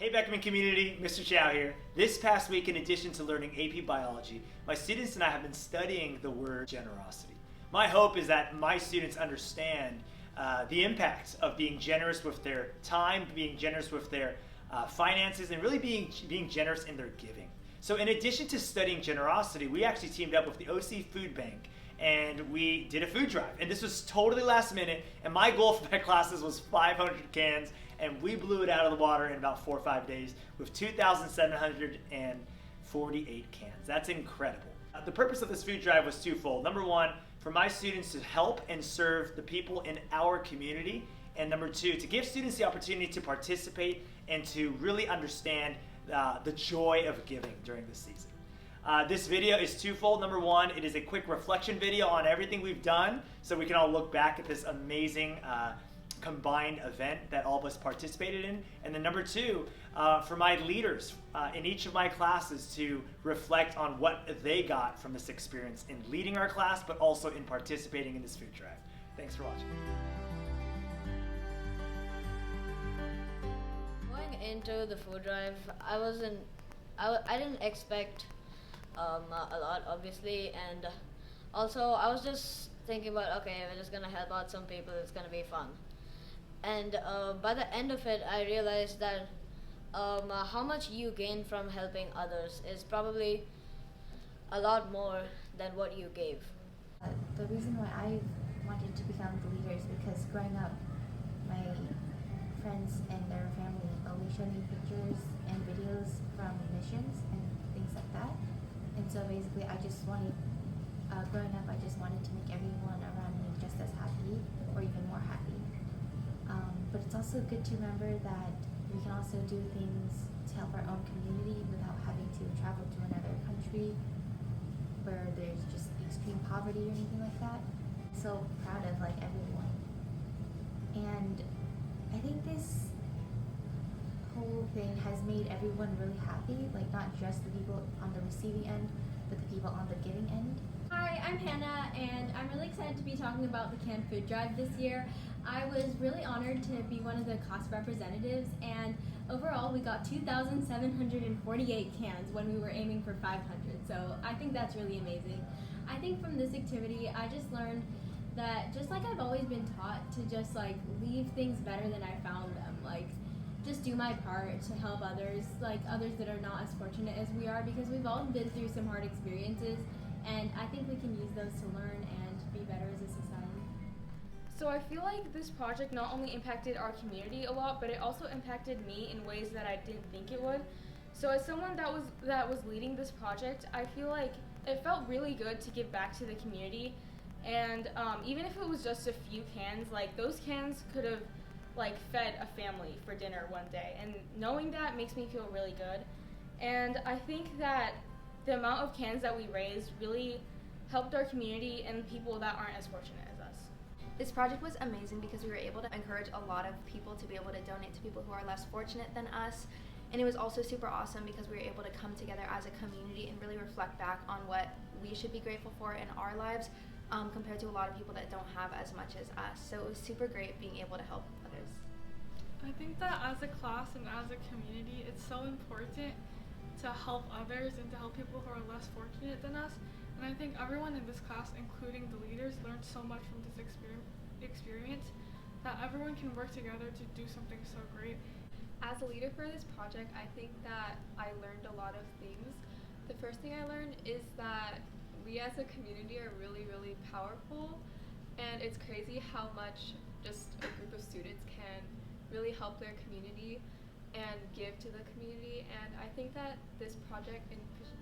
Hey Beckman community, Mr. Chow here. This past week, in addition to learning AP Biology, my students and I have been studying the word generosity. My hope is that my students understand the impact of being generous with their time, being generous with their finances, and really being generous in their giving. So in addition to studying generosity, we actually teamed up with the OC Food Bank and we did a food drive. And this was totally last minute, and my goal for my classes was 500 cans, and we blew it out of the water in about 4 or 5 days with 2,748 cans. That's incredible. The purpose of this food drive was twofold. Number one, for my students to help and serve the people in our community, and number two, to give students the opportunity to participate and to really understand the joy of giving during this season. This video is twofold. Number one, it is a quick reflection video on everything we've done so we can all look back at this amazing combined event that all of us participated in. And then number two, for my leaders in each of my classes to reflect on what they got from this experience in leading our class, but also in participating in this food drive. Thanks for watching. Going into the food drive, I didn't expect a lot, obviously, and also I was just thinking about, okay, we're just gonna help out some people, it's gonna be fun. And by the end of it, I realized that how much you gain from helping others is probably a lot more than what you gave. The reason why I wanted to become the leader is because growing up, my friends and their family always showed me pictures and videos from missions and things like that. And so basically I just wanted, growing up, I just wanted to make everyone around me just as happy or even more happy. But it's also good to remember that we can also do things to help our own community without having to travel to another country where there's just extreme poverty or anything like that. I'm so proud of everyone. And I think this whole thing has made everyone really happy, not just the people on the receiving end, but the people on the giving end. Hi, I'm Hanna, and I'm really excited to be talking about the canned food drive this year. I was really honored to be one of the class representatives, and overall we got 2,748 cans when we were aiming for 500, so I think that's really amazing. I think from this activity I just learned that, just like I've always been taught, to just leave things better than I found them. Just do my part to help others, others that are not as fortunate as we are, because we've all been through some hard experiences, and I think we can use those to learn and be better as a society. So I feel like this project not only impacted our community a lot, but it also impacted me in ways that I didn't think it would. So as someone that was leading this project, I feel like it felt really good to give back to the community, and even if it was just a few cans, those cans could have fed a family for dinner one day, and knowing that makes me feel really good. And I think that the amount of cans that we raised really helped our community and people that aren't as fortunate as us. This project was amazing because we were able to encourage a lot of people to be able to donate to people who are less fortunate than us. And it was also super awesome because we were able to come together as a community and really reflect back on what we should be grateful for in our lives, compared to a lot of people that don't have as much as us. So it was super great being able to help others. I think that as a class and as a community, it's so important to help others and to help people who are less fortunate than us. And I think everyone in this class, including the leaders, learned so much from this experience that everyone can work together to do something so great. As a leader for this project, I think that I learned a lot of things. The first thing I learned is that we as a community are really, really powerful, and it's crazy how much just a group of students can really help their community and give to the community. And I think that this project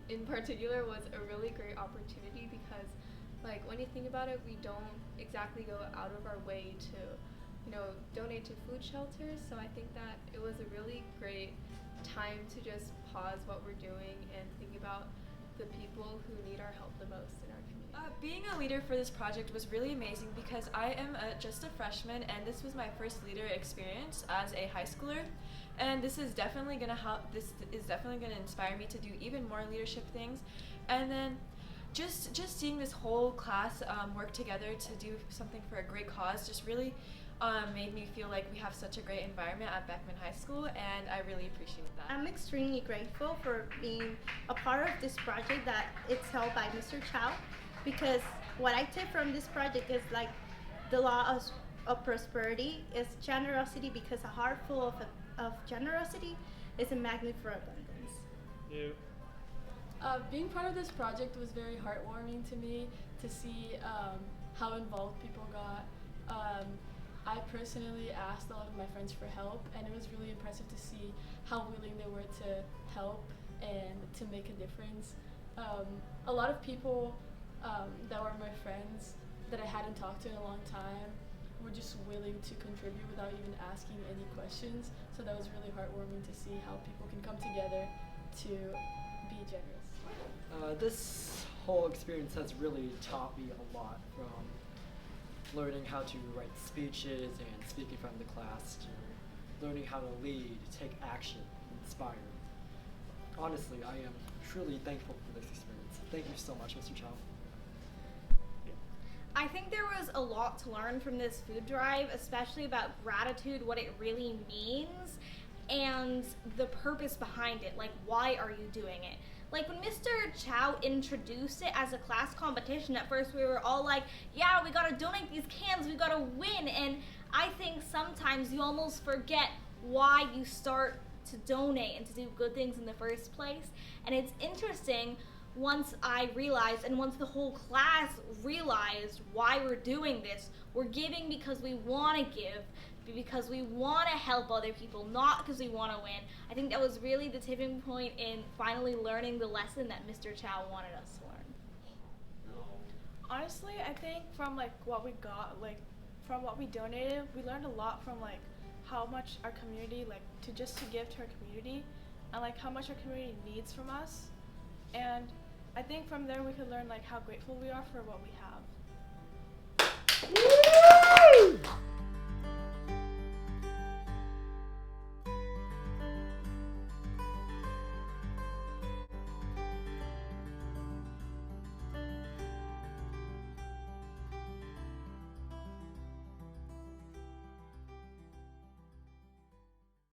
in particular was a really great opportunity because when you think about it, we don't exactly go out of our way to donate to food shelters. So I think that it was a really great time to just pause what we're doing and think about the people who need our help the most in our community. Being a leader for this project was really amazing because I am just a freshman, and this was my first leader experience as a high schooler, and this is definitely going to inspire me to do even more leadership things. And then just seeing this whole class work together to do something for a great cause just really made me feel like we have such a great environment at Beckman High School, and I really appreciate that. I'm extremely grateful for being a part of this project that it's held by Mr. Chow, because what I took from this project is like the law of prosperity is generosity, because a heart full of generosity is a magnet for abundance. You. Being part of this project was very heartwarming to me to see how involved people got. I personally asked a lot of my friends for help, and it was really impressive to see how willing they were to help and to make a difference. A lot of people that were my friends that I hadn't talked to in a long time were just willing to contribute without even asking any questions. So that was really heartwarming to see how people can come together to be generous. This whole experience has really taught me a lot, from learning how to write speeches and speak in front of the class, to learning how to lead, take action, inspire. Honestly, I am truly thankful for this experience. Thank you so much, Mr. Chow. I think there was a lot to learn from this food drive, especially about gratitude, what it really means, and the purpose behind it. Like, why are you doing it? Like, when Mr. Chow introduced it as a class competition, at first we were all like, yeah, we gotta donate these cans, we gotta win. And I think sometimes you almost forget why you start to donate and to do good things in the first place. And it's interesting, once I realized, and once the whole class realized why we're doing this, we're giving because we want to give, because we want to help other people, not because we want to win. I think that was really the tipping point in finally learning the lesson that Mr. Chow wanted us to learn. Honestly, I think from like what we got, like from what we donated, we learned a lot from like how much our community, like to give to our community, and like how much our community needs from us. And I think from there we could learn like how grateful we are for what we have.